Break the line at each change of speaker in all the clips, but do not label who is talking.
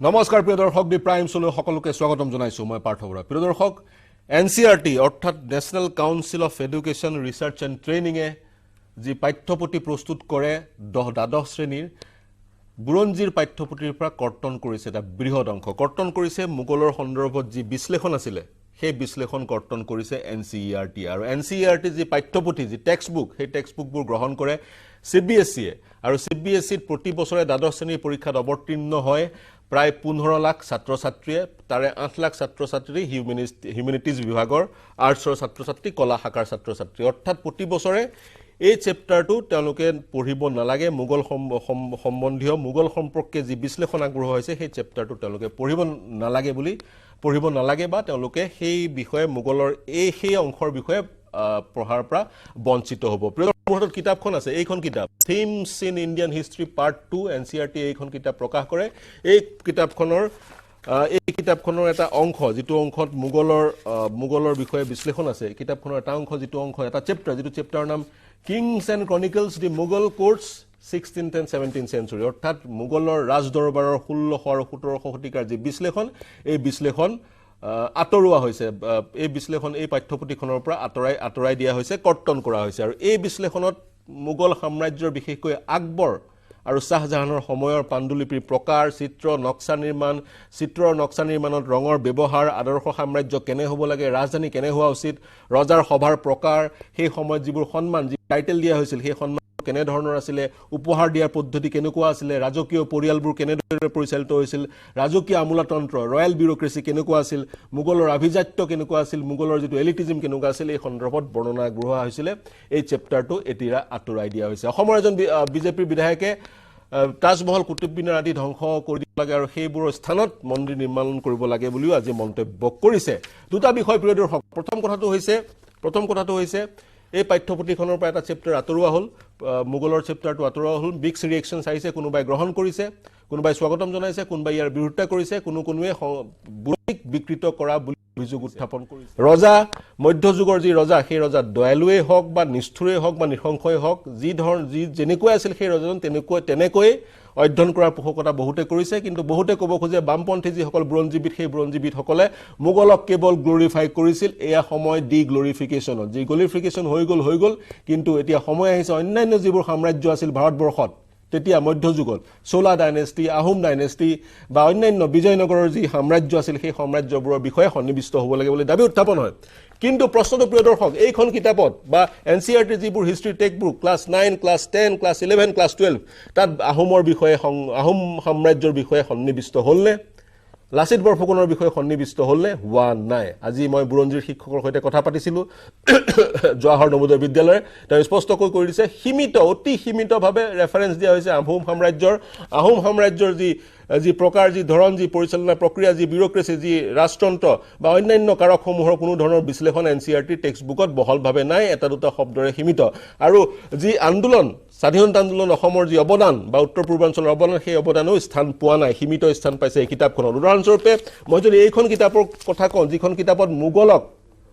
নমস্কাৰ প্ৰিয় দৰ্শক দি প্ৰাইম শোলৈ সকলোকে স্বাগতম জনাইছো মই পাৰ্থ বৰা প্ৰিয় দৰ্শক এনসিআৰটি অৰ্থাৎ national council of education research and training এ যি পাঠ্যপুথি প্ৰস্তুত কৰে দ্বাদশ শ্ৰেণীৰ বুৰঞ্জীৰ পাঠ্যপুথিৰ পৰা কৰ্তন কৰিছে এটা বৃহৎ অংশ কৰ্তন কৰিছে মুগলৰ সন্দৰ্ভত যি বিশ্লেষণ আছিল সেই বিশ্লেষণ কৰ্তন কৰিছে এনসিআৰটি আৰু এনসিআৰটি যি পাঠ্যপুথি যি টেক্সটবুক সেই টেক্সটবুকবোৰ গ্ৰহণ কৰে সিবিএসই আৰু সিবিএসইত প্ৰতি বছৰে দ্বাদশ শ্ৰেণীৰ পৰীক্ষাত অৱতীৰ্ণ হয় প্ৰায় 15 লাখ ছাত্ৰ ছাত্ৰীয়ে তাৰে 8 লাখ ছাত্ৰ ছাত্ৰী হিউমেনিটিজ বিভাগৰ আৰ্টছৰ ছাত্ৰ ছাত্ৰী কলা শাখাৰ ছাত্ৰ ছাত্ৰী অৰ্থাৎ প্ৰতি বছৰে এই চেপ্টাৰটো তেওঁলোকে পঢ়িব নালাগে মুগল সম্বন্ধীয় মুগল সম্পৰ্কে যি বিশ্লেষণ আগ্ৰহ হৈছে সেই চেপ্টাৰটো তেওঁলোকে পঢ়িব নালাগে বা তেওঁলোকে সেই বিষয়ে মুগলৰ সেই অংশৰ বিষয়ে পঢ়াৰ পৰা বঞ্চিত হ'ব প্ৰিয় কিতাপখন আছে এইখন কিতাপ থিমছ ইন ইণ্ডিয়ান হিষ্ট্ৰী পাৰ্ট 2 এনসিআৰটি এইখন কিতাপ প্ৰকাশ কৰে এই কিতাপখনৰ এটা অংশ যেটো অংশত মুগলৰ বিষয়ে বিশ্লেষণ আছে কিতাপখনৰ এটা অংশ যেটো অংশ এটা চেপ্টাৰ যেটো চেপ্টাৰৰ নাম Kings and Chronicles the Mughal courts 16th and 17th century অৰ্থাৎ মুগলৰ ৰাজদৰবাৰৰ 1600 আৰু 1700 শতিকাৰ যি বিশ্লেষণ এই বিশ্লেষণ আতৰুৱা হৈছে এই বিশ্লেষণ এই পাঠ্যপুথিখনৰ পৰা আতৰাই দিয়া হৈছে কৰ্তন কৰা হৈছে আৰু এই বিশ্লেষণত মুগল সাম্ৰাজ্যৰ বিশেষকৈ আকবৰ আৰু শাহজাহানৰ সময়ৰ পাণ্ডুলিপিৰ প্ৰকাৰ চিত্ৰৰ নক্সা নিৰ্মাণত ৰঙৰ ব্যৱহাৰ আদৰ্শ সাম্ৰাজ্য কেনে হ'ব লাগে ৰাজধানী কেনে হোৱা উচিত ৰজাৰ সভাৰ প্ৰকাৰ সেই সময়ত যিবোৰ সন্মান যি টাইটেল দিয়া হৈছিল সেই সন্মান কেনে ধৰণৰ আছিল উপহাৰ দিয়াৰ পদ্ধতি কেনেকুৱা আছিল ৰাজকীয় পৰিয়ালবোৰ কেনেদৰে পৰিচালিত হৈছিল ৰাজকীয় আমোলাতন্ত্ৰ ৰয়েল বিউৰোক্ৰেসি কেনেকুৱা আছিল মুগলৰ আভিজাত্য কেনেকুৱা আছিল মুগলৰ যেটো এলিটিজম কেনেকুৱা আছিল এই সন্দৰ্ভত বৰ্ণনা গ্ৰহণ হৈছিল এই চেপ্টাৰটো এতিয়া আতৰাই দিয়া হৈছে অসমৰ এজন বিজেপিৰ বিধায়কে তাজমহল কুতুব মিনাৰ আদি ধ্বংস কৰি দিব লাগে আৰু সেইবোৰৰ স্থানত মন্দিৰ নিৰ্মাণ কৰিব লাগে বুলিও আজি মন্তব্য কৰিছে দুটা বিষয় প্ৰিয় দৰ্শক প্ৰথম কথাটো হৈছে এই পাঠ্যপুথিখনৰ পৰা এটা চেপ্টাৰ আতৰুৱা হ'ল মুগলৰ চেপ্টাৰটো আতৰুৱা হ'ল মিক্স ৰিএকচনছ আহিছে কোনোবাই গ্ৰহণ কৰিছে কোনোবাই স্বাগতম জনাইছে কোনোবাই ইয়াৰ বিৰোধিতা কৰিছে কোনোৱে বুৰঞ্জীক বিকৃত কৰা বুলি অভিযোগ উত্থাপন কৰিছে ৰজা মধ্যযুগৰ যি ৰজা সেই ৰজা দয়ালুৱে হওক বা নিষ্ঠুৰে হওক বা নিশংসই হওক যি যেনেকৈ আছিল সেই ৰজাজন তেনেকৈ অধ্যয়ন কৰাৰ পোষকতা বহুতে কৰিছে কিন্তু বহুতে ক'ব খোজে বামপন্থী যিসকল বুৰঞ্জীবিদ সেই বুৰঞ্জীবিদসকলে মুগলক কেৱল গ্লোৰিফাই কৰিছিল এয়া সময় ডি গ্লোৰিফিকেশ্যনত যি গ্লোৰিফিকেশ্যন হৈ গ'ল কিন্তু এতিয়া সময় আহিছে অন্যান্য যিবোৰ সাম্ৰাজ্য আছিল ভাৰতবৰ্ষত তেতিয়া মধ্যযুগত চোলা ডাইনেষ্টি আহোম ডাইনেষ্টি বা অন্যান্য বিজয়নগৰৰ যি সাম্ৰাজ্য আছিল সেই সাম্ৰাজ্যবোৰৰ বিষয়ে সন্নিবিষ্ট হ'ব লাগে বুলি দাবী উত্থাপন হয় কিন্তু প্ৰশ্নটো প্ৰিয় দৰ্শক এইখন কিতাপত বা এনসিআৰটি যিবোৰ history textbook class 9 class 10 class 11 class 12 তাত আহোমৰ বিষয়ে আহোম সাম্ৰাজ্যৰ বিষয়ে সন্নিবিষ্ট হ'লনে লাচিত বৰফুকনৰ বিষয়ে সন্নিবিষ্ট হ'লনে হোৱা নাই আজি মই বুৰঞ্জীৰ শিক্ষকৰ সৈতে কথা পাতিছিলো জৱাহৰ নৱোদয় বিদ্যালয়ৰ তেওঁ স্পষ্টকৈ কৈ দিছে অতি সীমিতভাৱে ৰেফাৰেন্স দিয়া হৈছে আহোম সাম্ৰাজ্যৰ যি প্ৰকাৰ যি ধৰণ যি পৰিচালনা প্ৰক্ৰিয়া যি বিউৰোক্ৰেসি যি ৰাষ্ট্ৰতন্ত্ৰ বা অন্যান্য কাৰকসমূহৰ কোনো ধৰণৰ বিশ্লেষণ এনসিআৰটি টেক্সটবুকত বহলভাৱে নাই এটা দুটা শব্দৰে সীমিত আৰু যি আন্দোলন স্বাধীনতা আন্দোলন অসমৰ যি অৱদান বা উত্তৰ পূৰ্বাঞ্চলৰ অৱদান সেই অৱদানো স্থান পোৱা নাই সীমিত স্থান পাইছে এই কিতাপখনত উদাহৰণস্বৰূপে মই যদি এইখন কিতাপৰ কথা কওঁ যিখন কিতাপত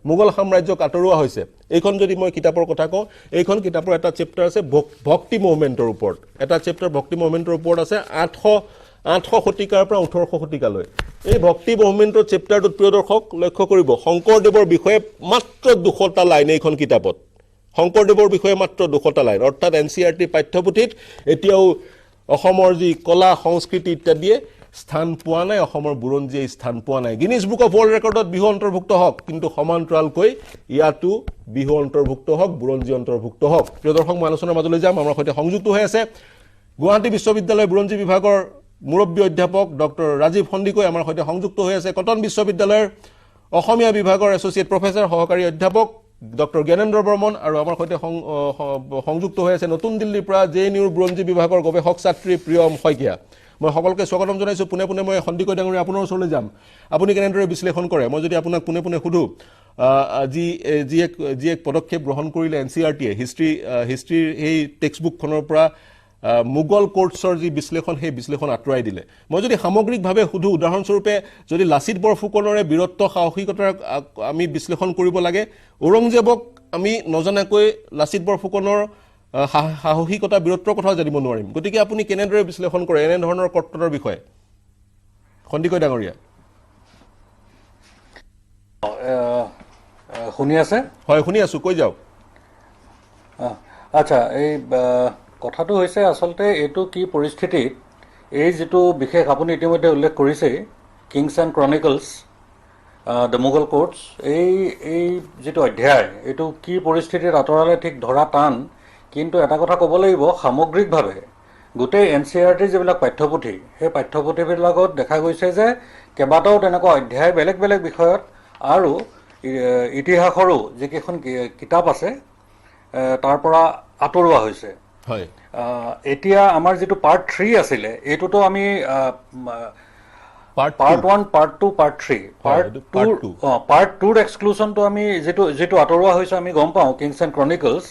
মুগল সাম্ৰাজ্যক আতৰুৱা হৈছে এইখন যদি মই কিতাপৰ কথা কওঁ এইখন কিতাপৰ এটা চেপ্টাৰ আছে ভক্তি মুভমেণ্টৰ ওপৰত এটা চেপ্টাৰ ভক্তি মুভমেণ্টৰ ওপৰত আছে 800 শতিকাৰ পৰা 1800 শতিকালৈ এই ভক্তি মুভমেণ্টৰ চেপ্টাৰটোত প্ৰিয় দৰ্শক লক্ষ্য কৰিব শংকৰদেৱৰ বিষয়ে মাত্ৰ 200টা লাইন এইখন কিতাপত শংকৰদেৱৰ বিষয়ে মাত্ৰ 200টা লাইন অৰ্থাৎ এনসিআৰটি পাঠ্যপুথিত এতিয়াও অসমৰ যি কলা সংস্কৃতি ইত্যাদিয়ে স্থান পোৱা নাই অসমৰ বুৰঞ্জীয়ে স্থান পোৱা নাই গিনিজ বুক অফ ৱৰ্ল্ড ৰেকৰ্ডত বিহু অন্তৰ্ভুক্ত হওক কিন্তু সমান্তৰালকৈ ইয়াতো বিহু অন্তৰ্ভুক্ত হওক বুৰঞ্জী অন্তৰ্ভুক্ত হওক প্ৰিয় দৰ্শক মই আলোচনাৰ মাজলৈ যাম আমাৰ সৈতে সংযুক্ত হৈ আছে গুৱাহাটী বিশ্ববিদ্যালয় বুৰঞ্জী বিভাগৰ মুৰব্বী অধ্যাপক ডক্টৰ ৰাজীৱ সন্দিকৈ আমাৰ সৈতে সংযুক্ত হৈ আছে কটন বিশ্ববিদ্যালয়ৰ অসমীয়া বিভাগৰ এছ'চিয়েট প্ৰফেছৰ সহকাৰী অধ্যাপক ডক্টৰ জ্ঞানেন্দ্ৰ বৰ্মন আৰু আমাৰ সৈতে সংযুক্ত হৈ আছে নতুন দিল্লীৰ পৰা জেএনইউৰ বুৰঞ্জী বিভাগৰ গৱেষক ছাত্ৰী প্ৰিয়ম শইকীয়া মই সকলোকে স্বাগতম জনাইছো পুনে মই সন্দিকৈ ডাঙৰীয়া আপোনাৰ ওচৰলৈ যাম আপুনি কেনেদৰে বিশ্লেষণ কৰে মই যদি আপোনাক পুনে সুধো যি এক পদক্ষেপ গ্ৰহণ কৰিলে এনসিআৰটিয়ে হিষ্ট্ৰীৰ এই টেক্সটবুকখনৰ পৰা মুগল কোৰ্টছৰ যি বিশ্লেষণ সেই বিশ্লেষণ আতৰাই দিলে মই যদি সামগ্ৰিকভাৱে সুধো উদাহৰণস্বৰূপে যদি লাচিত বৰফুকনৰে বীৰত্ব সাহসিকতাৰ আমি বিশ্লেষণ কৰিব লাগে ঔৰংজেবক আমি নজনাকৈ লাচিত বৰফুকনৰ সাহসিকতা বীৰত্বৰ কথা জানিব নোৱাৰিম গতিকে আপুনি কেনেদৰে বিশ্লেষণ কৰে এনে ধৰণৰ কৰ্তনৰ বিষয়ে খন্দিকৈ ডাঙৰীয়া
শুনি আছে
হয় শুনি আছো কৈ যাওক
আচ্ছা এই কথাটো হৈছে আচলতে এইটো কি পৰিস্থিতিত এই যেটো বিশেষ আপুনি ইতিমধ্যে উল্লেখ কৰিছে Kings and Chronicles the Mughal courts এই যেটো অধ্যায় এইটো কি পৰিস্থিতিত আঁতৰালে ঠিক ধৰা টান কিন্তু এটা কথা ক'ব লাগিব সামগ্ৰিকভাৱে গোটেই NCERT যিবিলাক পাঠ্যপুথি সেই পাঠ্যপুথিবিলাকত দেখা গৈছে যে কেইবাটাও তেনেকুৱা অধ্যায় বেলেগ বেলেগ বিষয়ত আৰু ইতিহাসৰো যিকেইখন কিতাপ আছে তাৰ পৰা আঁতৰোৱা হৈছে
হয়
এতিয়া আমাৰ যেটো পাৰ্ট 3 আছিলে এইটোতো আমি পাৰ্ট 1 পাৰ্ট 2 পাৰ্ট 3 পাৰ্ট 2 এক্সক্লুশনটো আমি যেটো আঁতৰোৱা হৈছে আমি গম পাওঁ কিংছ এণ্ড ক্ৰনিকলছ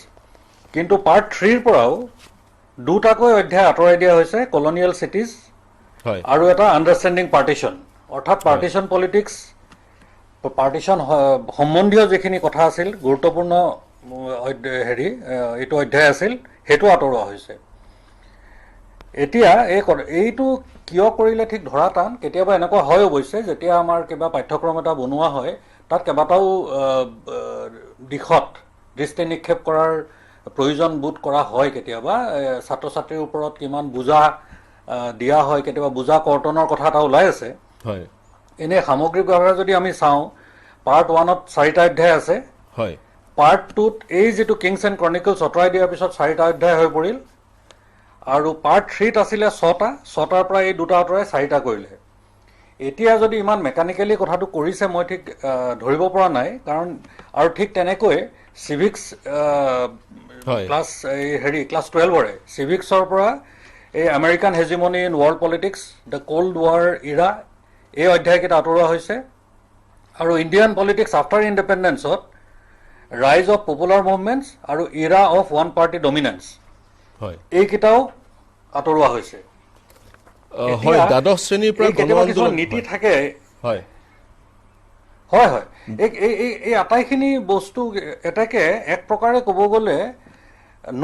কিন্তু পাৰ্ট 3 ৰ পৰাও দুটাকৈ অধ্যায় আঁতৰাই দিয়া হৈছে কলনিয়েল চিটিজ আৰু এটা আণ্ডাৰষ্টেণ্ডিং পাৰ্টিশ্যন অৰ্থাৎ পাৰ্টিশ্যন পলিটিক্স পাৰ্টিশ্যন সম্বন্ধীয় যিখিনি কথা আছিল গুৰুত্বপূৰ্ণ এইটো অধ্যায় আছিল সেইটো আঁতৰোৱা হৈছে এতিয়া এইটো কিয় কৰিলে ঠিক ধৰা টান কেতিয়াবা এনেকুৱা হয় অৱশ্যে যেতিয়া আমাৰ কিবা পাঠ্যক্ৰম এটা বনোৱা হয় তাত কেইবাটাও দিশত দৃষ্টি নিক্ষেপ কৰাৰ প্ৰয়োজন বোধ কৰা হয় কেতিয়াবা ছাত্ৰ ছাত্ৰীৰ ওপৰত কিমান বুজা দিয়া হয় কেতিয়াবা বুজা কৰ্তনৰ কথা এটা ওলাই আছে
হয়
এনে সামগ্ৰিকভাৱে যদি আমি চাওঁ পাৰ্ট 1ত 4টা অধ্যায় আছে
হয়
পাৰ্ট 2ত এই যেটো কিংছ এণ্ড ক্ৰনিকলছ আঁতৰাই দিয়াৰ পিছত 4টা অধ্যায় হৈ পৰিল আৰু পাৰ্ট 3ত আছিলে 6টাৰ পৰা এই দুটা আঁতৰাই 4টা কৰিলে এতিয়া যদি ইমান মেকানিকেলি কথাটো কৰিছে মই ঠিক ধৰিব পৰা নাই কাৰণ আৰু ঠিক তেনেকৈ সিভিক্স ক্লাছ ক্লাছ 12ৰে সিভিক্সৰ পৰা এই American hegemony in world politics the cold war era এই অধ্যায়কেইটা আঁতৰোৱা হৈছে আৰু ইণ্ডিয়ান পলিটিক্স আফটাৰ ইণ্ডিপেণ্ডেন্সত ৰাইজ অফ পপুলাৰ মুভমেণ্টছ আৰু era of one party dominance এইকেইটাও আঁতৰোৱা হৈছে
হয় দ্বাদশ শ্ৰেণীৰ পৰা
কিছুমান নীতি থাকে
হয়
হয় হয় এই আটাইখিনি বস্তু এটাকে এক প্ৰকাৰে ক'ব গ'লে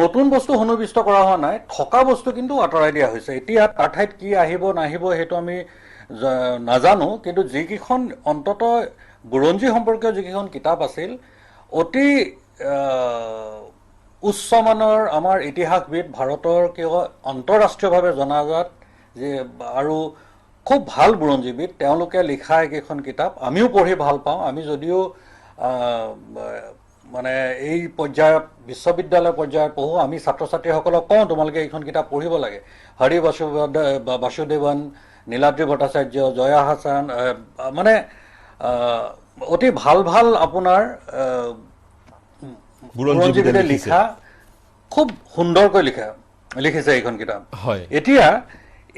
নতুন বস্তু সন্নিৱিষ্ট কৰা হোৱা নাই থকা বস্তু কিন্তু আঁতৰাই দিয়া হৈছে এতিয়া তাৰ ঠাইত কি আহিব নাহিব সেইটো আমি নাজানো কিন্তু যিকেইখন অন্ততঃ বুৰঞ্জী সম্পৰ্কীয় যিকেইখন কিতাপ আছিল অতি উচ্চমানৰ আমাৰ ইতিহাসবিদ ভাৰতৰ কিয় আন্তঃৰাষ্ট্ৰীয়ভাৱে জনাজাত যে আৰু খুব ভাল বুৰঞ্জীবিদ তেওঁলোকে লিখা এইকেইখন কিতাপ আমিও পঢ়ি ভাল পাওঁ আমি যদিও মানে এই পৰ্যায়ত বিশ্ববিদ্যালয় পৰ্যায়ত পঢ়ো আমি ছাত্ৰ ছাত্ৰীসকলক কওঁ তোমালোকে এইখন কিতাপ পঢ়িব লাগে হৰি বাসুদেৱন নীলাদ্ৰি ভট্টাচাৰ্য জয়া হাছান মানে অতি ভাল ভাল আপোনাৰ বুৰঞ্জীবিদে লিখা খুব সুন্দৰকৈ লিখিছে এইখন কিতাপ এতিয়া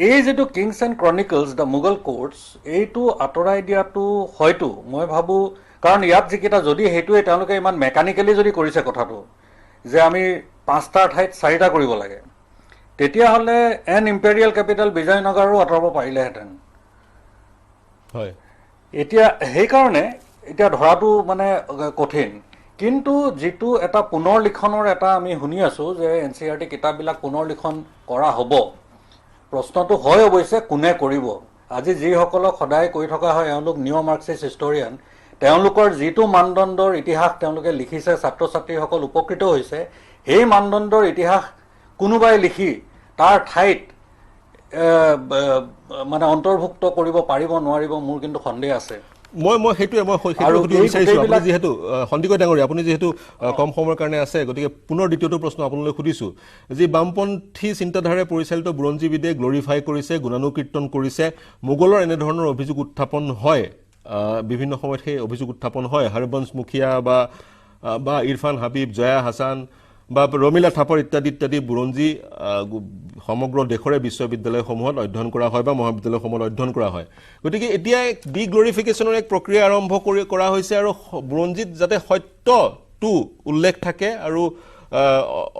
এই যেটো Kings and Chronicles the Mughal courts এইটো আঁতৰাই দিয়াটো হয়তো মই ভাবোঁ কাৰণ ইয়াত যিকেইটা যদি সেইটোৱে তেওঁলোকে ইমান মেকানিকেলি যদি কৰিছে কথাটো যে আমি 5টাৰ ঠাইত 4টা কৰিব লাগে তেতিয়াহ'লে এন ইম্পেৰিয়েল কেপিটেল বিজয়নগৰো আঁতৰাব পাৰিলেহেঁতেন
হয়
এতিয়া সেইকাৰণে এতিয়া ধৰাটো মানে কঠিন কিন্তু যেটো এটা পুনৰ লিখনৰ এটা আমি শুনি আছোঁ যে NCERT কিতাপবিলাক পুনৰ লিখন কৰা হ'ব প্ৰশ্নটো হয় অৱশ্যে কোনে কৰিব আজি যিসকলক সদায় কৈ থকা হয় এওঁলোক নিঅ' মাৰ্কছিষ্ট হিষ্টৰিয়ান তেওঁলোকৰ যিটো মানদণ্ডৰ ইতিহাস তেওঁলোকে লিখিছে ছাত্ৰ ছাত্ৰীসকল উপকৃত হৈছে সেই মানদণ্ডৰ ইতিহাস কোনোবাই লিখি তাৰ ঠাইত মানে অন্তৰ্ভুক্ত কৰিব পাৰিব নোৱাৰিব মোৰ কিন্তু সন্দেহ আছে
মই সেইটোৱে সুধিব বিচাৰিছোঁ আপুনি যিহেতু খন্দিকৈ ডাঙৰীয়া আপুনি যিহেতু কম সময়ৰ কাৰণে আছে গতিকে পুনৰ দ্বিতীয়টো প্ৰশ্ন আপোনালৈ সুধিছোঁ যি বামপন্থী চিন্তাধাৰাৰে পৰিচালিত বুৰঞ্জীবিদে গ্লৰিফাই কৰিছে গুণানুকীৰ্তন কৰিছে মোগলৰ এনেধৰণৰ অভিযোগ উত্থাপন হয় বিভিন্ন সময়ত সেই অভিযোগ উত্থাপন হয় হৰবংশ মুখিয়া বা ইৰফান হাবিব জয়া হাছান বা ৰমিলা থাপৰ ইত্যাদি ইত্যাদি বুৰঞ্জী সমগ্ৰ দেশৰে বিশ্ববিদ্যালয়সমূহত অধ্যয়ন কৰা হয় বা মহাবিদ্যালয়সমূহত অধ্যয়ন কৰা হয় গতিকে এতিয়া ডি গ্লৰিফিকেশ্যনৰ এক প্ৰক্ৰিয়া আৰম্ভ কৰা হৈছে আৰু বুৰঞ্জীত যাতে সত্যটো উল্লেখ থাকে আৰু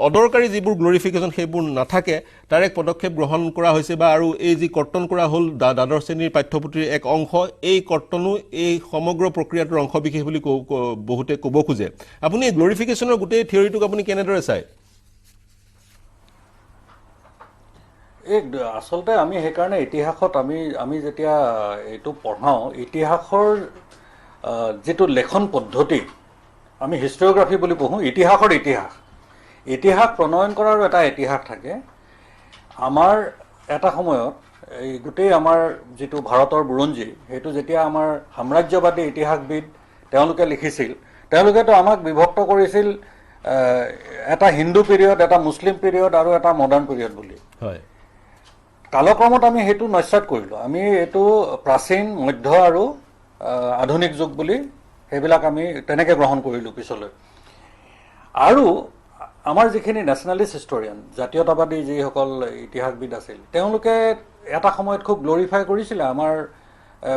অদৰকাৰী যিবোৰ গ্লৰিফিকেশ্যন সেইবোৰ নাথাকে তাৰ এক পদক্ষেপ গ্ৰহণ কৰা হৈছে বা আৰু এই যি কৰ্তন কৰা হ'ল দ্বাদশ শ্ৰেণীৰ পাঠ্যপুথিৰ এক অংশ এই কৰ্তনো এই সমগ্ৰ প্ৰক্ৰিয়াটোৰ অংশ বিশেষ বুলি বহুতে ক'ব খোজে আপুনি এই গ্লৰিফিকেশ্যনৰ গোটেই থিয়ৰিটোক আপুনি কেনেদৰে চায়
এই আচলতে আমি সেইকাৰণে ইতিহাসত আমি যেতিয়া এইটো পঢ়াওঁ, ইতিহাসৰ যিটো লেখন পদ্ধতি, আমি হিষ্টৰিঅগ্ৰাফি বুলি পঢ়োঁ, ইতিহাসৰ ইতিহাস প্ৰণয়ন কৰাৰো এটা ইতিহাস থাকে। আমাৰ এটা সময়ত এই গোটেই আমাৰ যিটো ভাৰতৰ বুৰঞ্জী, সেইটো যেতিয়া আমাৰ সাম্ৰাজ্যবাদী ইতিহাসবিদ তেওঁলোকে লিখিছিল, তেওঁলোকেতো আমাক বিভক্ত কৰিছিল এটা হিন্দু পিৰিয়ড, এটা মুছলিম পিৰিয়ড আৰু এটা মডাৰ্ণ পিৰিয়ড বুলি।
হয়,
কালক্ৰমত আমি সেইটো নস্যাৎ কৰিলোঁ। আমি এইটো প্ৰাচীন, মধ্য আৰু আধুনিক যুগ বুলি সেইবিলাক আমি তেনেকৈ গ্ৰহণ কৰিলোঁ পিছলৈ। আৰু আমাৰ যিখিনি নেশ্যনেলিষ্ট হিষ্টৰিয়ান, জাতীয়তাবাদী যিসকল ইতিহাসবিদ আছিল, তেওঁলোকে এটা সময়ত খুব গ্লৰিফাই কৰিছিলে আমাৰ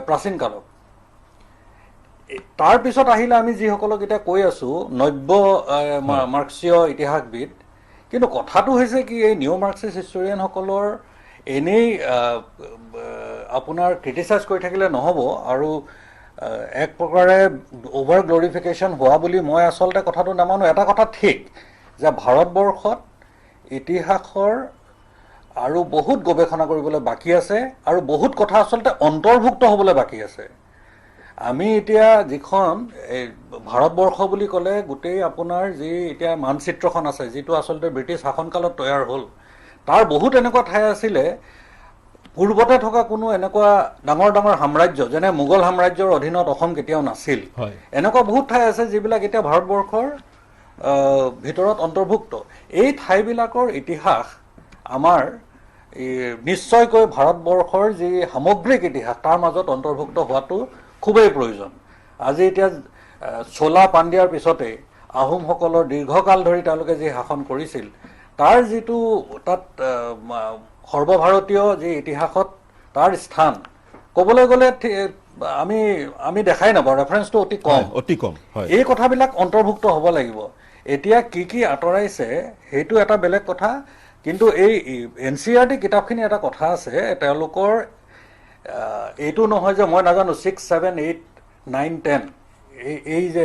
প্ৰাচীন কালক। তাৰপিছত আহিলে আমি যিসকলক এতিয়া কৈ আছোঁ নব্য মাৰ্ক্সীয় ইতিহাসবিদ, কিন্তু কথাটো হৈছে কি, এই নিউ মাৰ্ক্সিষ্ট হিষ্টৰিয়ানসকলৰ এনেই আপোনাৰ ক্ৰিটিচাইজ কৰি থাকিলে নহ'ব, আৰু এক প্ৰকাৰে অভাৰ গ্লৰিফিকেশ্যন হোৱা বুলি মই আচলতে কথাটো নামানো। এটা কথা ঠিক যে ভাৰতবৰ্ষত ইতিহাসৰ আৰু বহুত গৱেষণা কৰিবলৈ বাকী আছে, আৰু বহুত কথা আচলতে অন্তৰ্ভুক্ত হ'বলৈ বাকী আছে। আমি এতিয়া যিখন এই ভাৰতবৰ্ষ বুলি ক'লে গোটেই আপোনাৰ যি এতিয়া মানচিত্ৰখন আছে, যিটো আচলতে ব্ৰিটিছ শাসনকালত তৈয়াৰ হ'ল, তাৰ বহুত এনেকুৱা ঠাই আছিলে পূৰ্বতে থকা কোনো এনেকুৱা ডাঙৰ ডাঙৰ সাম্ৰাজ্য, যেনে মোগল সাম্ৰাজ্যৰ অধীনত অসম কেতিয়াও নাছিল। এনেকুৱা বহুত ঠাই আছে যিবিলাক এতিয়া ভাৰতবৰ্ষৰ ভিতৰত অন্তৰ্ভুক্ত। এই ঠাইবিলাকৰ ইতিহাস আমাৰ নিশ্চয়কৈ ভাৰতবৰ্ষৰ যি সামগ্ৰিক ইতিহাস তাৰ মাজত অন্তৰ্ভুক্ত হোৱাটো খুবেই প্ৰয়োজন। আজি এতিয়া চোলা পাণ্ডিয়াৰ পিছতে আহোমসকলৰ দীৰ্ঘকাল ধৰি তেওঁলোকে যি শাসন কৰিছিল, তাৰ যিটো তাত সৰ্বভাৰতীয় যি ইতিহাসত তাৰ স্থান ক'বলৈ গ'লে আমি দেখাই নাপাওঁ, ৰেফাৰেঞ্চটো অতি কম। এই কথাবিলাক অন্তৰ্ভুক্ত হ'ব লাগিব। এতিয়া কি আঁতৰাইছে সেইটো এটা বেলেগ কথা, কিন্তু এই NCERT কিতাপখিনি এটা কথা আছে, তেওঁলোকৰ এইটো নহয় যে মই নাজানো 6, 7, 8, 9, 10 এই যে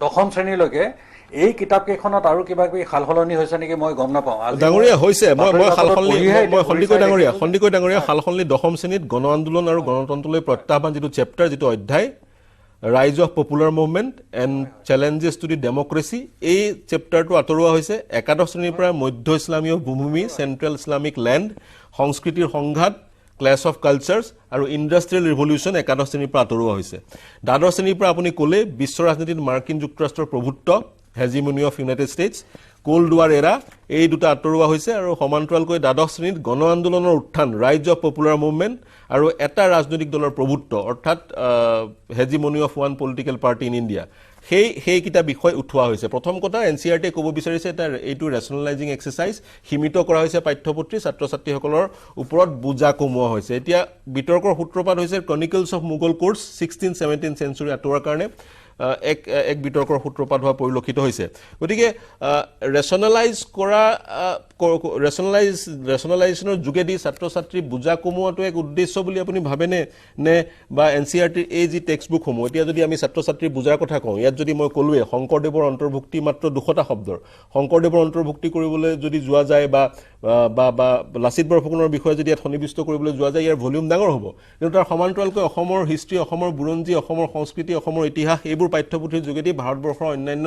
দশম শ্ৰেণীলৈকে এই কিতাপকেইখনত আৰু কিবা কিবি সাল সলনি হৈছে নেকি মই গম নাপাওঁ।
ডাঙৰীয়া হৈছে, মই সন্দিকৈ ডাঙৰীয়া সাল সলনি দশম শ্ৰেণীত গণ আন্দোলন আৰু গণতন্ত্ৰলৈ প্ৰত্যাহ্বান যিটো চেপ্টাৰ, যিটো অধ্যায় ৰাইজ of popular movement and challenges to the democracy, এই চেপ্টাৰটো আঁতৰোৱা হৈছে। একাদশ শ্ৰেণীৰ পৰা মধ্য ইছলামীয় ভূমি, চেণ্ট্ৰেল ইছলামিক লেণ্ড, সংস্কৃতিৰ সংঘাত, ক্লেছ অফ কালচাৰ্ছ আৰু ইণ্ডাষ্ট্ৰিয়েল ৰিভলিউশ্যন একাদশ শ্ৰেণীৰ পৰা আঁতৰোৱা হৈছে। দ্বাদশ শ্ৰেণীৰ পৰা আপুনি ক'লে বিশ্ব ৰাজনীতিত মাৰ্কিন যুক্তৰাষ্ট্ৰৰ প্ৰভুত্ব, hegemony of United States, cold war era, এই দুটা আঁতৰোৱা হৈছে। আৰু সমান্তৰালকৈ দ্বাদশ শ্ৰেণীত গণ আন্দোলনৰ উত্থান, ৰাইজ অফ পপুলাৰ মুভমেণ্ট আৰু এটা ৰাজনৈতিক দলৰ প্ৰভুত্ব, অৰ্থাৎ hegemony of one political party in India, সেইকেইটা বিষয় উঠোৱা হৈছে। প্ৰথম কথা NCERT ক'ব বিচাৰিছে এইটো ৰেচনেলাইজিং এক্সাৰচাইজ, সীমিত কৰা হৈছে পাঠ্যপুথি, ছাত্ৰ ছাত্ৰীসকলৰ ওপৰত বোজা কমোৱা হৈছে। এতিয়া বিতৰ্কৰ সূত্ৰপাত হৈছে Chronicles of Mughal course 16-17 century আঁতৰোৱাৰ কাৰণে এক বিতৰ্কৰ সূত্ৰপাত হোৱা পৰিলক্ষিত হৈছে। গতিকে ৰেচনেলাইজেশ্যনৰ যোগেদি ছাত্ৰ ছাত্ৰী বোজা কমোৱাটো এক উদ্দেশ্য বুলি আপুনি ভাবেনে, নে বা NCERTৰ এই যি টেক্সট বুকসমূহ, এতিয়া যদি আমি ছাত্ৰ ছাত্ৰীৰ বোজাৰ কথা কওঁ, ইয়াত যদি মই ক'লোৱে শংকৰদেৱৰ অন্তৰ্ভুক্তি মাত্ৰ 200টা শব্দৰ, শংকৰদেৱৰ অন্তৰ্ভুক্তি কৰিবলৈ যদি যোৱা যায় বা লাচিত বৰফুকনৰ বিষয়ে যদি ইয়াত সন্নিৱিষ্ট কৰিবলৈ যোৱা যায়, ইয়াৰ ভলিউম ডাঙৰ হ'ব। কিন্তু তাৰ সমান্তৰালকৈ অসমৰ হিষ্ট্ৰী, অসমৰ বুৰঞ্জী, অসমৰ সংস্কৃতি, অসমৰ ইতিহাস, এইবোৰ পাঠ্যপুথিৰ যোগেদি ভাৰতবৰ্ষৰ অন্যান্য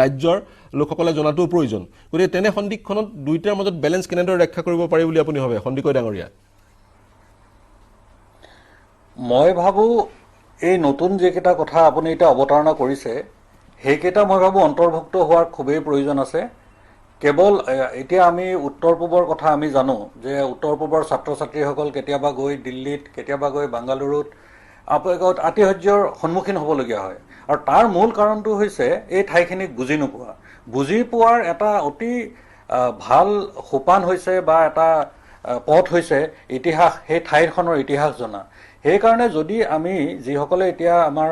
ৰাজ্যৰ লোকসকলে জনাটোও প্ৰয়োজন। গতিকে তেনে সন্দিক্ষণত দুয়োটাৰ মাজত বেলেঞ্চ কেনেদৰে ৰক্ষা কৰিব পাৰি বুলি আপুনি ভাবে, সন্দিকৈ ডাঙৰীয়া?
মই ভাবোঁ এই নতুন যিকেইটা কথা আপুনি এতিয়া অৱতাৰণা কৰিছে, সেইকেইটা মই ভাবোঁ অন্তৰ্ভুক্ত হোৱাৰ খুবেই প্ৰয়োজন আছে। কেৱল এতিয়া আমি উত্তৰ পূবৰ কথা আমি জানো যে উত্তৰ পূবৰ ছাত্ৰ ছাত্ৰীসকল কেতিয়াবা গৈ দিল্লীত, কেতিয়াবা গৈ বাংগালুৰুত আতিশয্যৰ সন্মুখীন হ'বলগীয়া হয়, আৰু তাৰ মূল কাৰণটো হৈছে এই ঠাইখিনিক বুজি নোপোৱা। বুজি পোৱাৰ এটা অতি ভাল সোপান হৈছে বা এটা পথ হৈছে ইতিহাস, সেই ঠাইখনৰ ইতিহাস জনা। সেইকাৰণে যদি আমি যিসকলে এতিয়া আমাৰ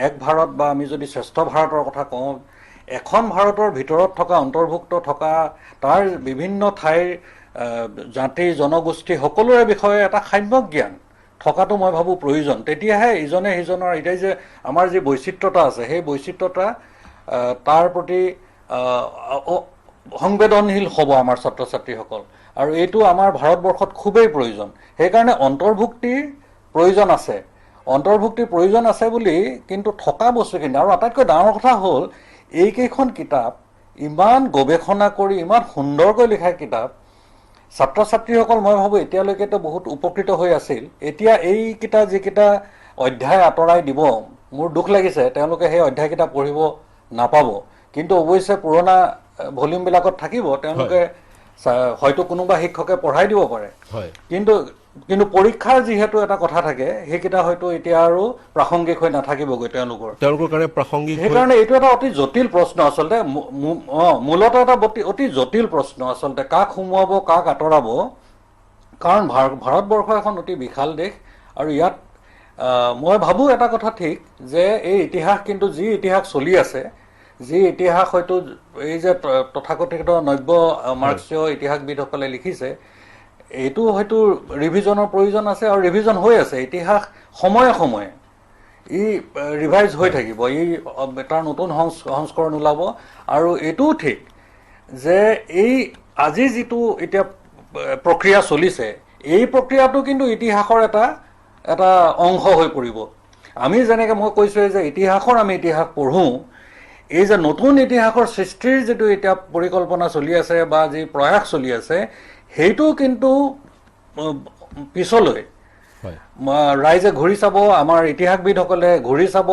এক ভাৰত বা আমি যদি শ্ৰেষ্ঠ ভাৰতৰ কথা কওঁ, এখন ভাৰতৰ ভিতৰত থকা, অন্তৰ্ভুক্ত থকা তাৰ বিভিন্ন ঠাইৰ জাতি জনগোষ্ঠী সকলোৰে বিষয়ে এটা সাম্যক জ্ঞান থকাটো মই ভাবোঁ প্ৰয়োজন। তেতিয়াহে ইজনে সিজনৰ, এতিয়া যে আমাৰ যি বৈচিত্ৰতা আছে, সেই বৈচিত্ৰতা তাৰ প্ৰতি সংবেদনশীল হ'ব আমাৰ ছাত্ৰ ছাত্ৰীসকল। আৰু এইটো আমাৰ ভাৰতবৰ্ষত খুবেই প্ৰয়োজন সেইকাৰণে অন্তৰ্ভুক্তিৰ প্ৰয়োজন আছে অন্তৰ্ভুক্তিৰ প্ৰয়োজন আছে বুলি কিন্তু থকা বস্তুখিনি আৰু আটাইতকৈ ডাঙৰ কথা হ'ল এইকেইখন কিতাপ ইমান গৱেষণা কৰি ইমান সুন্দৰকৈ লিখা কিতাপ ছাত্ৰ ছাত্ৰীসকল মই ভাবোঁ এতিয়ালৈকেতো বহুত উপকৃত হৈ আছিল এতিয়া এইকেইটা যিকেইটা অধ্যায় আঁতৰাই দিব মোৰ দুখ লাগিছে তেওঁলোকে সেই অধ্যায়কেইটা পঢ়িব নাপাব কিন্তু অৱশ্যে পুৰণা ভলিউমবিলাকত থাকিব তেওঁলোকে হয়তো কোনোবা শিক্ষকে পঢ়াই দিব পাৰে কিন্তু কিন্তু পৰীক্ষাৰ যিহেতু এটা কথা থাকে সেইকেইটা হয়তো এতিয়া আৰু প্ৰাসংগিক হৈ নাথাকিবগৈ তেওঁলোকৰ কাৰণে প্ৰাসংগিক সেইকাৰণে এইটো এটা অতি জটিল প্ৰশ্ন আচলতে মূলত এটা অতি জটিল প্ৰশ্ন আচলতে কাক সোমোৱাব কাক আঁতৰাব কাৰণ ভাৰতবৰ্ষ এখন অতি বিশাল দেশ আৰু ইয়াত মই ভাবোঁ এটা কথা ঠিক যে এই ইতিহাস কিন্তু যি ইতিহাস চলি আছে যি ইতিহাস হয়তো এই যে তথাকথিত নব্য মাৰ্ক্সীয় ইতিহাসবিদসকলে লিখিছে এইটো হয়তো ৰিভিজনৰ প্ৰয়োজন আছে আৰু ৰিভিজন হৈ আছে ইতিহাস সময়ে সময়ে ই ৰিভাইজ হৈ থাকিব ই তাৰ নতুন সংস্কৰণ ওলাব আৰু এইটোও ঠিক যে এই আজি যিটো এতিয়া প্ৰক্ৰিয়া চলিছে এই প্ৰক্ৰিয়াটো কিন্তু ইতিহাসৰ এটা অংশ হৈ পৰিব আমি যেনেকৈ মই কৈছোঁ যে ইতিহাসৰ আমি ইতিহাস পঢ়োঁ এই যে নতুন ইতিহাসৰ সৃষ্টিৰ যিটো এতিয়া পৰিকল্পনা চলি আছে বা যি প্ৰয়াস চলি আছে সেইটো কিন্তু পিছলৈ ৰাইজে ঘূৰি চাব আমাৰ ইতিহাসবিদসকলে ঘূৰি চাব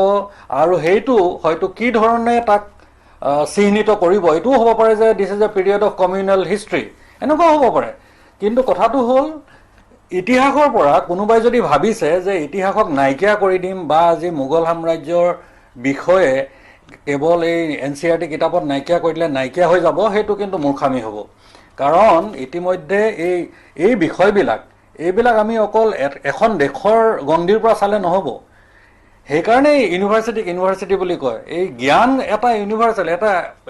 আৰু সেইটো হয়তো কি ধৰণে তাক চিহ্নিত কৰিব এইটোও হ'ব পাৰে যে this is a period of communal history এনেকুৱা হ'ব পাৰে কিন্তু কথাটো হ'ল ইতিহাসৰ পৰা কোনোবাই যদি ভাবিছে যে ইতিহাসক নাইকিয়া কৰি দিম বা আজি মোগল সাম্ৰাজ্যৰ বিষয়ে কেৱল এই NCERT কিতাপত নাইকিয়া কৰি দিলে নাইকিয়া হৈ যাব সেইটো কিন্তু মূৰ্খামি হ'ব কাৰণ ইতিমধ্যে এই বিষয়বিলাক এইবিলাক আমি অকল এখন দেশৰ গণ্ডিৰ পৰা চালে নহ'ব সেইকাৰণে ইউনিভাৰ্চিটি বুলি কয় এই জ্ঞান এটা ইউনিভাৰ্চেল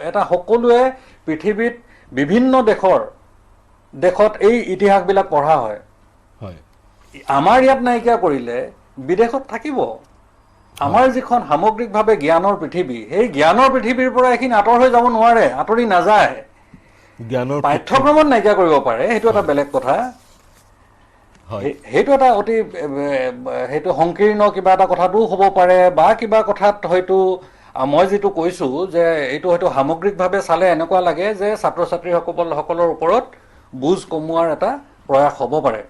এটা সকলোৱে পৃথিৱীত বিভিন্ন দেশত এই ইতিহাসবিলাক পঢ়া হয় আমাৰ ইয়াত নাইকিয়া কৰিলে বিদেশত থাকিব আমাৰ যিখন সামগ্ৰিকভাৱে জ্ঞানৰ পৃথিৱী সেই জ্ঞানৰ পৃথিৱীৰ পৰা এইখিনি আঁতৰ হৈ যাব নোৱাৰে আঁতৰি নাযায় জ্ঞানৰ পাঠ্যক্ৰমত নাইকিয়া কৰিব পাৰে সেইটো এটা বেলেগ কথা সেইটো এটা অতি সেইটো সংকীৰ্ণ কিবা এটা কথাটোও হ'ব পাৰে বা কিবা কথাত হয়তো মই যিটো কৈছোঁ যে এইটো হয়তো সামগ্ৰিকভাৱে চালে এনেকুৱা লাগে যে ছাত্ৰ ছাত্ৰীসকলৰ ওপৰত বুজ কমোৱাৰ এটা প্ৰয়াস হ'ব পাৰে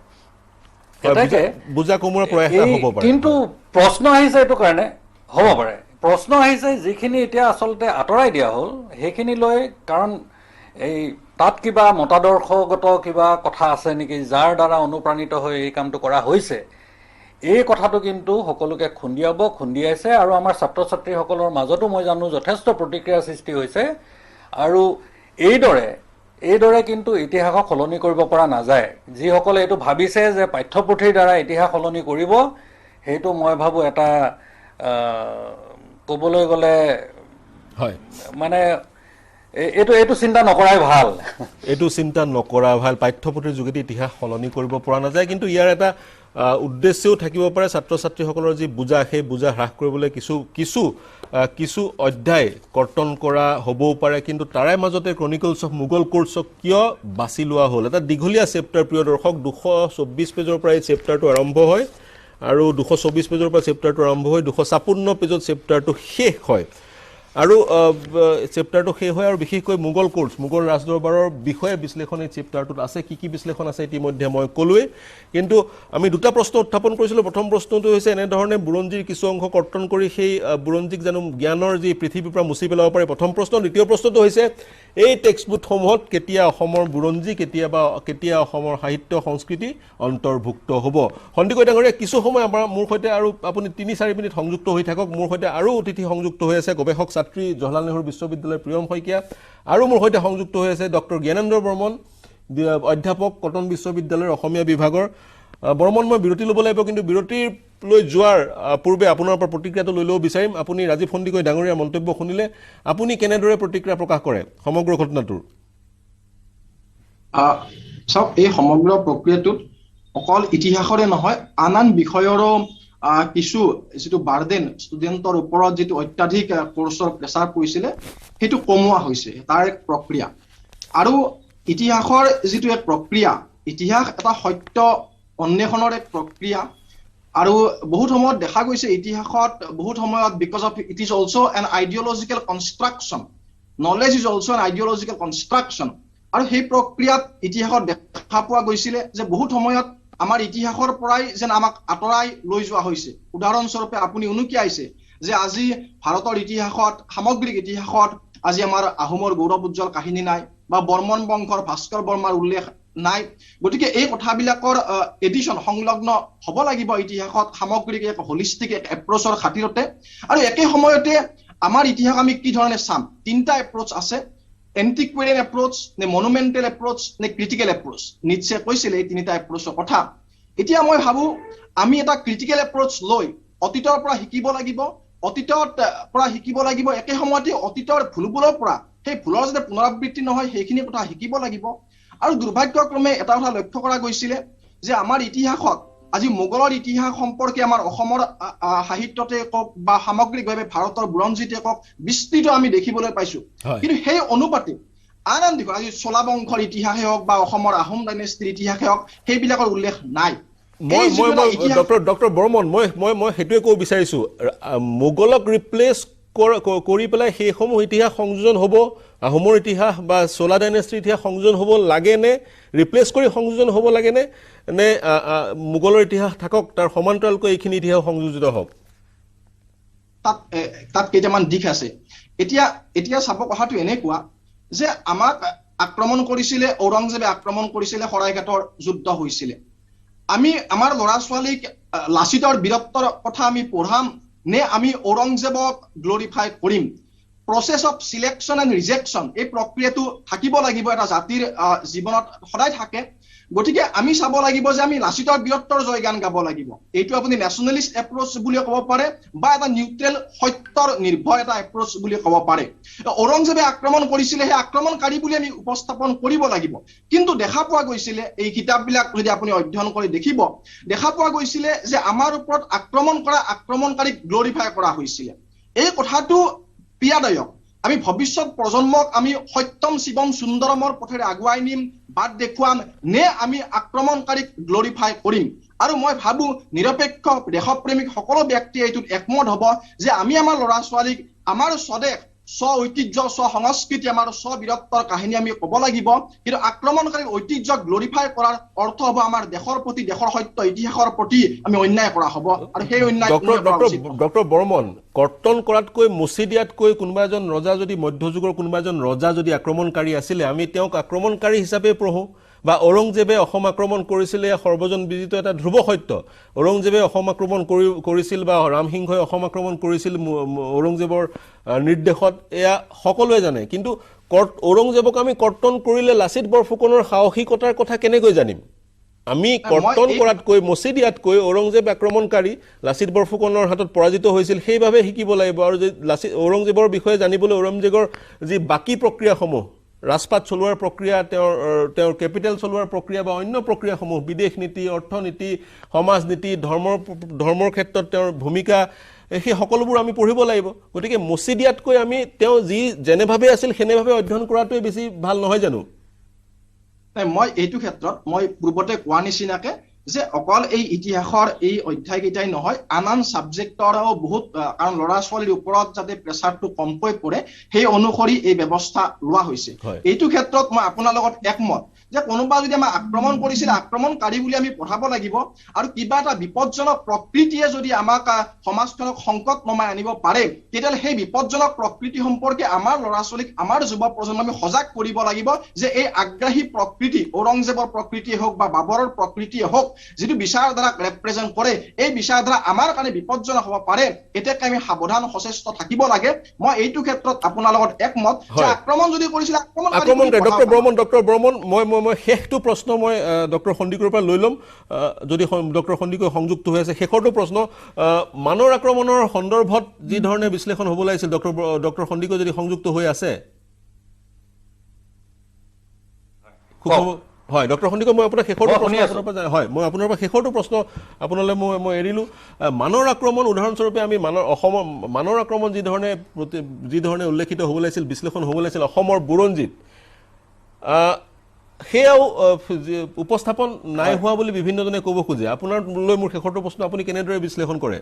কিন্তু প্ৰশ্ন আহিছে এইটো কাৰণে হ'ব পাৰে প্ৰশ্ন আহিছে যিখিনি এতিয়া আচলতে আঁতৰাই দিয়া হ'ল সেইখিনি লৈ কাৰণ এই তাত কিবা মতাদৰ্শগত কিবা কথা আছে নেকি যাৰ দ্বাৰা অনুপ্ৰাণিত হৈ এই কামটো কৰা হৈছে এই কথাটো কিন্তু সকলোকে খুন্দিয়াইছে আৰু আমাৰ ছাত্ৰ ছাত্ৰীসকলৰ মাজতো মই জানো যথেষ্ট প্ৰতিক্ৰিয়াৰ সৃষ্টি হৈছে আৰু এইদৰে কিন্তু ইতিহাসক সলনি কৰিব পৰা নাযায় যিসকলে এইটো ভাবিছে যে পাঠ্যপুথিৰ দ্বাৰা ইতিহাস সলনি কৰিব সেইটো মই ভাবোঁ এটা ক'বলৈ গ'লে মানে এইটো চিন্তা নকৰাই ভাল পাঠ্যপুথিৰ যোগেদি ইতিহাস সলনি কৰিব পৰা নাযায় কিন্তু ইয়াৰ এটা উদ্দেশ্যও থাকিব পাৰে ছাত্ৰ ছাত্ৰীসকলৰ যি বুজা সেই বুজা হ্ৰাস কৰিবলৈ কিছু অধ্যায় কৰ্তন কৰা হ'বও পাৰে কিন্তু তাৰে মাজতে ক্ৰনিকলছ অফ মোগল কোৰ্টছক কিয় বাছি লোৱা হ'ল এটা দীঘলীয়া চেপ্টাৰ প্ৰিয় দৰ্শক 224 পেজৰ পৰা এই চেপ্টাৰটো আৰম্ভ হয় আৰু 224 পেজৰ পৰা চেপ্টাৰটো আৰম্ভ হৈ 256 পেজত চেপ্টাৰটো শেষ হয় আৰু চেপ্টাৰটো শেষ হয় আৰু বিশেষকৈ মোগল কোৰ্টছ মোগল ৰাজদৰবাৰৰ বিষয়ে বিশ্লেষণ এই চেপ্টাৰটোত আছে কি বিশ্লেষণ আছে ইতিমধ্যে মই ক'লোৱে কিন্তু আমি দুটা প্ৰশ্ন উত্থাপন কৰিছিলোঁ প্ৰথম প্ৰশ্নটো হৈছে এনেধৰণে বুৰঞ্জীৰ কিছু অংশ কৰ্তন কৰি সেই বুৰঞ্জীক জানো জ্ঞানৰ যি পৃথিৱীৰ পৰা মুচি পেলাব পাৰে প্ৰথম প্ৰশ্ন দ্বিতীয় প্ৰশ্নটো হৈছে এই টেক্সটবুকসমূহত কেতিয়া অসমৰ বুৰঞ্জী কেতিয়া অসমৰ সাহিত্য সংস্কৃতি অন্তৰ্ভুক্ত হ'ব সন্দিকৈ ডাঙৰীয়া কিছু সময় মোৰ সৈতে আৰু আপুনি 3-4 মিনিট সংযুক্ত হৈ থাকক মোৰ সৈতে আৰু অতিথি সংযুক্ত হৈ আছে গৱেষক ছাত্ৰী জৱাহৰলাল নেহৰু বিশ্ববিদ্যালয়ৰ প্ৰিয়ম শইকীয়া আৰু মোৰ সৈতে সংযুক্ত হৈ আছে ডক্টৰ জ্ঞানেন্দ্ৰ বৰ্মন অধ্যাপক কটন বিশ্ববিদ্যালয়ৰ অসমীয়া বিভাগৰ বৰ্মন মই বিৰতি ল'ব লাগিব কিন্তু বিৰতিৰ লৈ যোৱাৰ পূৰ্বে আপোনাৰ পৰা প্ৰতিক্ৰিয়াটো লৈ ল'ব বিচাৰিম আপুনি ৰাজীৱ সন্দিকৈ ডাঙৰীয়াৰ মন্তব্য শুনিলে আপুনি কেনেদৰে প্ৰতিক্ৰিয়া প্ৰকাশ কৰে সমগ্ৰ ঘটনাটোৰ
চাওক এই সমগ্ৰ প্ৰক্ৰিয়াটোত অকল ইতিহাসৰে নহয় আন বিষয়ৰো কিছু যিটো বাৰ্ডেন ষ্টুডেণ্টৰ ওপৰত যিটো অত্যাধিক কোৰ্চৰ প্ৰেছাৰ পৰিছিলে সেইটো কমোৱা হৈছে তাৰ এক প্ৰক্ৰিয়া আৰু ইতিহাসৰ যিটো এক প্ৰক্ৰিয়া, ইতিহাস এটা সত্য অন্বেষণৰ এক প্ৰক্ৰিয়া, আৰু বহুত সময়ত দেখা গৈছে ইতিহাসত বহুত সময়ত because of it is also' an ideological construction, knowledge is also' an ideological construction, আৰু সেই প্ৰক্ৰিয়াত ইতিহাসত দেখা পোৱা গৈছিলে যে বহুত সময়ত আমাৰ ইতিহাসৰ পৰাই যেন আমাক আঁতৰাই লৈ যোৱা হৈছে। উদাহৰণস্বৰূপে আপুনি উনুকিয়াইছে যে আজি ভাৰতৰ ইতিহাসত, সামগ্ৰিক ইতিহাসত আজি আমাৰ আহোমৰ গৌৰৱ উজ্জ্বল কাহিনী নাই, বা বৰ্মন বংশৰ ভাস্কৰ বৰ্মাৰ উল্লেখ নাই। গতিকে এই কথাবিলাকৰ এডিশ্যন সংলগ্ন হ'ব লাগিব ইতিহাসত সামগ্ৰিক এক হলিষ্টিক এক এপ্ৰ'চৰ খাতিৰতে। আৰু একে সময়তে আমাৰ ইতিহাস আমি কি ধৰণে চাম, তিনিটা এপ্ৰ'চ আছে, এণ্টিকুৱেৰিয়ান এপ্ৰ'চ, নে মনুমেণ্টেল এপ্ৰ'চ, নে ক্ৰিটিকেল এপ্ৰ'চ। নিটছে কৈছিলে এই তিনিটা এপ্ৰ'চৰ কথা। এতিয়া মই ভাবোঁ আমি এটা ক্ৰিটিকেল এপ্ৰ'চ লৈ অতীতৰ পৰা শিকিব লাগিব, একে সময়তে অতীতৰ ভুলবোৰৰ পৰা সেই ভুলৰ যাতে পুনৰাবৃত্তি নহয় সেইখিনি কথা শিকিব লাগিব। আৰু দুৰ্ভাগ্যক্ৰমে এটা কথা লক্ষ্য কৰা গৈছিলে যে আমাৰ ইতিহাসত আজি মোগলৰ ইতিহাস সম্পৰ্কে আমাৰ অসমৰ সাহিত্যতে কওক বা সামগ্ৰিকভাৱে ভাৰতৰ বুৰঞ্জীতে কওক বিস্তৃত আমি দেখিবলৈ পাইছো, কিন্তু সেই অনুপাতে আন দিশত আজি চোলা বংশৰ ইতিহাসে হওক বা অসমৰ আহোম ডাইনেষ্টিৰ ইতিহাসে হওক সেইবিলাকৰ উল্লেখ নাই।
ডক্টৰ বৰ্মন, মই সেইটোৱে ক'ব বিচাৰিছোঁ, মোগলক ৰিপ্লেচ কৰি পেলাই সেইসমূহ ইতিহাস সংযোজন হ'ব, আহোমৰ ইতিহাস বা চোলা ডাইনেষ্টিৰ ইতিহাস সংযোজন হ'ব লাগেনে, ৰিপ্লেচ কৰি সংযোজন হ'ব লাগেনে, নে মোগলৰ ইতিহাস থাকক তাৰ সমান্তৰালকৈ এইখিনি ইতিহাস সংযোজিত হওক?
তাত কেইটামান দিশ আছে। এতিয়া চাব, কথাটো এনেকুৱা যে আমাক আক্ৰমণ কৰিছিলে, ঔৰংজেবে আক্ৰমণ কৰিছিলে, শৰাইঘাটৰ যুদ্ধ হৈছিলে। আমি আমাৰ ল'ৰা ছোৱালীক লাচিতৰ বীৰত্বৰ কথা আমি পঢ়াম নে আমি ঔৰংজেবক গ্লৰিফাই কৰিম? Process of selection and rejection, এই প্ৰক্ৰিয়াটো থাকিব লাগিব, এটা জাতিৰ জীৱনত সদায় থাকে। গতিকে আমি চাব লাগিব যে আমি লাচিতৰ বীৰত্বৰ জয়গান গাব লাগিব। এইটো আপুনি নেশ্যনেলিষ্ট এপ্ৰ'চ বুলি ক'ব পাৰে বা এটা নিউট্ৰেল সত্যৰ নিৰ্ভৰ এটা এপ্ৰ'চ বুলি ক'ব পাৰে। ঔৰংজেবে আক্ৰমণ কৰিছিলে, সেই আক্ৰমণকাৰী বুলি আমি উপস্থাপন কৰিব লাগিব। কিন্তু দেখা পোৱা গৈছিলে, এই কিতাপবিলাক যদি আপুনি অধ্যয়ন কৰি দেখিব, দেখা পোৱা গৈছিলে যে আমাৰ ওপৰত আক্ৰমণ কৰা আক্ৰমণকাৰীক গ্লৰিফাই কৰা হৈছিলে। এই কথাটো পীড়াদায়ক। আমি ভৱিষ্যত প্ৰজন্মক আমি সত্যম শিৱম সুন্দৰমৰ পথেৰে আগুৱাই নিম, বাট দেখুৱাম, নে আমি আক্ৰমণকাৰীক গ্লৰিফাই কৰিম? আৰু মই ভাবোঁ নিৰপেক্ষ দেশপ্ৰেমিক সকলো ব্যক্তিয়ে এইটোত একমত হ'ব যে আমি আমাৰ ল'ৰা ছোৱালীক আমাৰ স্বদেশ, স্ব ঐতিহ্য, স্ব সংস্কৃতি, আমাৰ স্ব বীৰত্বৰ কাহিনী আমি ক'ব লাগিব। কিন্তু আক্ৰমণকাৰীৰ ঐতিহ্যক গ্লৰিফাই কৰাৰ অৰ্থ হ'ব আমাৰ দেশৰ প্ৰতি, দেশৰ সত্য ইতিহাসৰ প্ৰতি আমি অন্যায় কৰা হ'ব, আৰু সেই অন্যায়
ডক্টৰ বৰ্মন, কৰ্তন কৰাতকৈ মচি দিয়াতকৈ কোনোবা এজন ৰজা যদি মধ্যযুগৰ কোনোবা এজন ৰজা যদি আক্ৰমণকাৰী আছিলে আমি তেওঁক আক্ৰমণকাৰী হিচাপে পঢ়োঁ, বা ঔৰংজেবে অসম আক্ৰমণ কৰিছিলে সৰ্বজন বিদিত এটা ধ্ৰুৱ সত্য। ঔৰংজেবে অসম আক্ৰমণ কৰিছিল বা ৰামসিংহই অসম আক্ৰমণ কৰিছিল ঔৰংজেবৰ নিৰ্দেশত, এয়া সকলোৱে জানে। কিন্তু ঔৰংজেবক আমি কৰ্তন কৰিলে লাচিত বৰফুকনৰ সাহসিকতাৰ কথা কেনেকৈ জানিম? আমি কৰ্তন কৰাতকৈ মচি দিয়াতকৈ ঔৰংজেব আক্ৰমণকাৰী লাচিত বৰফুকনৰ হাতত পৰাজিত হৈছিল সেইভাৱে শিকিব লাগিব। আৰু ঔৰংজেবৰ বিষয়ে জানিবলৈ ঔৰংজেবৰ যি বাকী প্ৰক্ৰিয়াসমূহ, ৰাজপাট চলোৱাৰ প্ৰক্ৰিয়া, তেওঁৰ কেপিটেল চলোৱাৰ প্ৰক্ৰিয়া বা অন্য প্ৰক্ৰিয়াসমূহ, বিদেশ নীতি, অৰ্থনীতি, সমাজ নীতি, ধৰ্মৰ ক্ষেত্ৰত তেওঁৰ ভূমিকা, সেই সকলোবোৰ আমি পঢ়িব লাগিব। গতিকে মচি দিয়াতকৈ আমি তেওঁ যেনেভাৱে আছিল সেনেভাৱে অধ্যয়ন কৰাটোৱে বেছি ভাল নহয় জানো?
মই এইটো ক্ষেত্ৰত মই পূৰ্বতে কোৱা নিচিনাকে যে অকল এই ইতিহাসৰ এই অধ্যায়কেইটাই নহয়, আন ছাবজেক্টৰো বহুত, কাৰণ ল'ৰা ছোৱালীৰ ওপৰত যাতে প্ৰেচাৰটো কমকৈ পৰে সেই অনুসৰি এই ব্যৱস্থা লোৱা হৈছে। এইটো ক্ষেত্ৰত মই আপোনাৰ লগত একমত যে কোনোবা যদি আমাক আক্ৰমণ কৰিছিলে আক্ৰমণকাৰী বুলি আমি পঢ়াব লাগিব, আৰু কিবা এটা বিপদজনক প্ৰকৃতিয়ে যদি আমাক সমাজখনক সংকট নমাই আনিব পাৰে তেতিয়াহ'লে সেই বিপদজনক প্ৰকৃতি সম্পৰ্কে আমাৰ ল'ৰা ছোৱালীক, আমাৰ যুৱ প্ৰজন্ম আমি সজাগ কৰিব লাগিব যে এই আগ্ৰাহী প্ৰকৃতি, ঔৰংজেবৰ প্ৰকৃতিয়ে হওক বা বাবৰৰ প্ৰকৃতিয়ে হওক, যিটো বিচাৰধাৰাক ৰেপ্ৰেজেণ্ট কৰে, এই বিচাৰধাৰা আমাৰ কাৰণে বিপদজনক হ'ব পাৰে। এতিয়াকে আমি সাৱধান সচেষ্ট থাকিব লাগে। মই এইটো ক্ষেত্ৰত আপোনাৰ লগত একমত যে আক্ৰমণ যদি কৰিছিলে
ডক্টৰ বৰ্মন, মই শেষটো প্ৰশ্ন মই ডক্টৰ সন্দিকৈৰ পৰা লৈ ল'ম, যদি ডক্টৰ সন্দিকৈ সংযুক্ত হৈ আছে। শেষৰটো প্ৰশ্ন, মানৰ আক্ৰমণৰ সন্দৰ্ভত যি ধৰণে বিশ্লেষণ হ'ব লাগিছিল, ডক্টৰ সন্দিকৈ যদি সংযুক্ত হৈ আছে। হয় ডক্টৰ সন্দিকৈ, মই আপোনাৰ শেষৰটো প্ৰশ্ন আপোনাৰ পৰা শেষৰটো প্ৰশ্ন আপোনালৈ মই এৰিলোঁ। মানৰ আক্ৰমণ উদাহৰণস্বৰূপে আমি অসমৰ মানৰ আক্ৰমণ যি ধৰণে উল্লেখিত হ'ব লাগিছিল, বিশ্লেষণ হ'ব লাগিছিল অসমৰ বুৰঞ্জীত, সেয়াও উপস্থাপন নাই হোৱা বুলি বিভিন্নজনে ক'ব খোজে আপোনাৰ লৈ মোৰ শেষৰটো প্ৰশ্ন আপুনি কেনেদৰে বিশ্লেষণ কৰে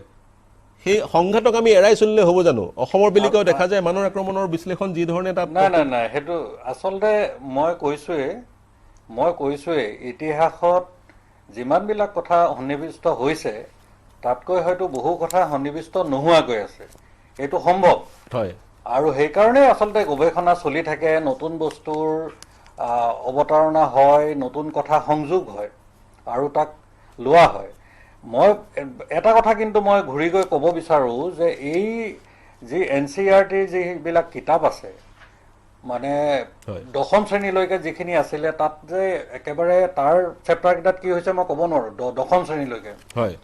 সেই সংঘাতক আমি এৰাই চলিলে হ'ব জানো অসমৰ বেলিকাও দেখা যায় মানুহৰ আক্ৰমণৰ বিশ্লেষণ যি ধৰণে তাত
নাই সেইটো আচলতে মই কৈছোৱে ইতিহাসত যিমানবিলাক কথা সন্নিৱিষ্ট হৈছে তাতকৈ হয়তো বহু কথা সন্নিৱিষ্ট নোহোৱাকৈ আছে এইটো সম্ভৱ
হয়
আৰু সেইকাৰণে আচলতে গৱেষণা চলি থাকে নতুন বস্তুৰ অৱতাৰণা হয় নতুন কথা সংযোগ হয় আৰু তাক লোৱা হয় মই এটা কথা কিন্তু মই ঘূৰি গৈ ক'ব বিচাৰোঁ যে এই যি NCERTৰ যিবিলাক কিতাপ আছে মানে দশম শ্ৰেণীলৈকে যিখিনি আছিলে তাত যে একেবাৰে তাৰ চেপ্টাৰকেইটাত কি হৈছে মই ক'ব নোৱাৰোঁ দশম শ্ৰেণীলৈকে
হয়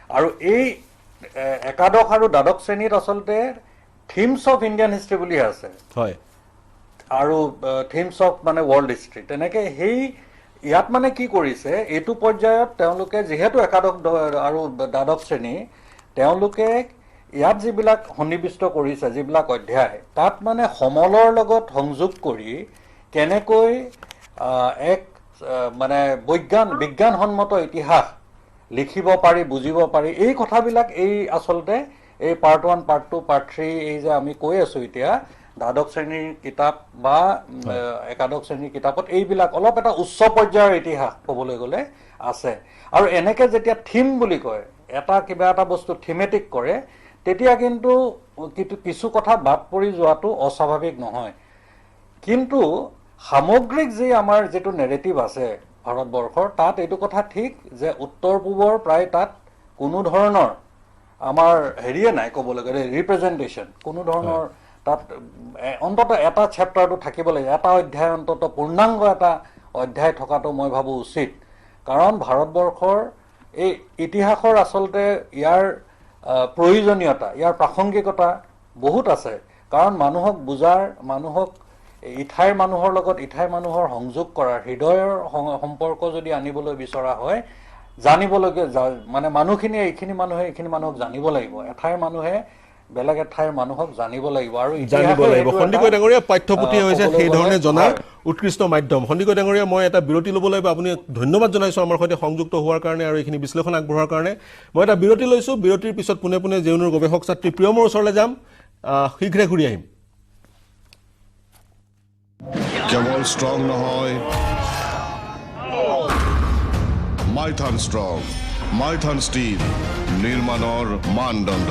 আৰু এই একাদশ আৰু দ্বাদশ শ্ৰেণীত আচলতে থিমছ অফ ইণ্ডিয়ান হিষ্ট্ৰী বুলি আছে
হয়
আৰু থিমছ অফ মানে ৱৰ্ল্ড হিষ্ট্ৰী তেনেকৈ সেই ইয়াত মানে কি কৰিছে এইটো পৰ্যায়ত তেওঁলোকে যিহেতু একাদশ আৰু দ্বাদশ শ্ৰেণী তেওঁলোকে ইয়াত যিবিলাক সন্নিৱিষ্ট কৰিছে যিবিলাক অধ্যায় তাত মানে সমলৰ লগত সংযোগ কৰি কেনেকৈ এক মানে বিজ্ঞানসন্মত ইতিহাস লিখিব পাৰি বুজিব পাৰি এই কথাবিলাক এই আচলতে এই পাৰ্ট 1 পাৰ্ট 2 পাৰ্ট 3 এই যে আমি কৈ আছো এতিয়া দ্বাদশ শ্ৰেণীৰ কিতাপ বা একাদশ শ্ৰেণীৰ কিতাপত এইবিলাক অলপ এটা উচ্চ পৰ্যায়ৰ ইতিহাস ক'বলৈ গ'লে আছে আৰু এনেকৈ যেতিয়া থিম বুলি কয় কিবা এটা বস্তু থিমেটিক কৰে তেতিয়া কিন্তু কিছু কথা বাদ পৰি যোৱাটো অস্বাভাৱিক নহয় কিন্তু সামগ্ৰিক যি আমাৰ যিটো নেৰেটিভ আছে ভাৰতবৰ্ষৰ তাত এইটো কথা ঠিক যে উত্তৰ পূবৰ প্ৰায় তাত কোনো ধৰণৰ আমাৰ হেৰিয়ে নাই ক'বলৈ গ'লে ৰিপ্ৰেজেণ্টেশ্যন কোনো ধৰণৰ তাত অন্তত এটা চেপ্টাৰটো থাকিব লাগে এটা অধ্যায় অন্তত পূৰ্ণাংগ এটা অধ্যায় থকাটো মই ভাবোঁ উচিত কাৰণ ভাৰতবৰ্ষৰ এই ইতিহাসৰ আচলতে ইয়াৰ প্ৰয়োজনীয়তা ইয়াৰ প্ৰাসংগিকতা বহুত আছে কাৰণ মানুহক বুজাৰ মানুহক ইঠাইৰ মানুহৰ লগত ইঠাইৰ মানুহৰ সংযোগ কৰাৰ হৃদয়ৰ সম্পৰ্ক যদি আনিবলৈ বিচৰা হয় জানিবলগীয়া মানে মানুহখিনিয়ে এইখিনি মানুহক জানিব লাগিব এঠাইৰ মানুহে বেলেগ এঠাইৰ মানুহক জানিব লাগিব আৰু
জানিব লাগিব সন্দিকৈ ডাঙৰীয়া পাঠ্যপুথি হৈছে সেই ধৰণে জনাৰ উৎকৃষ্ট মাধ্যম সন্দিকৈ ডাঙৰীয়া মই এটা বিৰতি ল'ব লাগিব আপুনি ধন্যবাদ জনাইছোঁ আমাৰ সৈতে সংযুক্ত হোৱাৰ কাৰণে আৰু এইখিনি বিশ্লেষণ আগবঢ়োৱাৰ কাৰণে মই এটা বিৰতি লৈছোঁ বিৰতিৰ পিছত পোনে পোনে জেউনুৰ গৱেষক ছাত্ৰী প্ৰিয়মৰ ওচৰলৈ যাম শীঘ্ৰে ঘূৰি আহিম
কেৱল ষ্ট্ৰং নহয় মাইথান ষ্ট্ৰং মাইথান ষ্টীল নিৰ্মাণৰ মানদণ্ড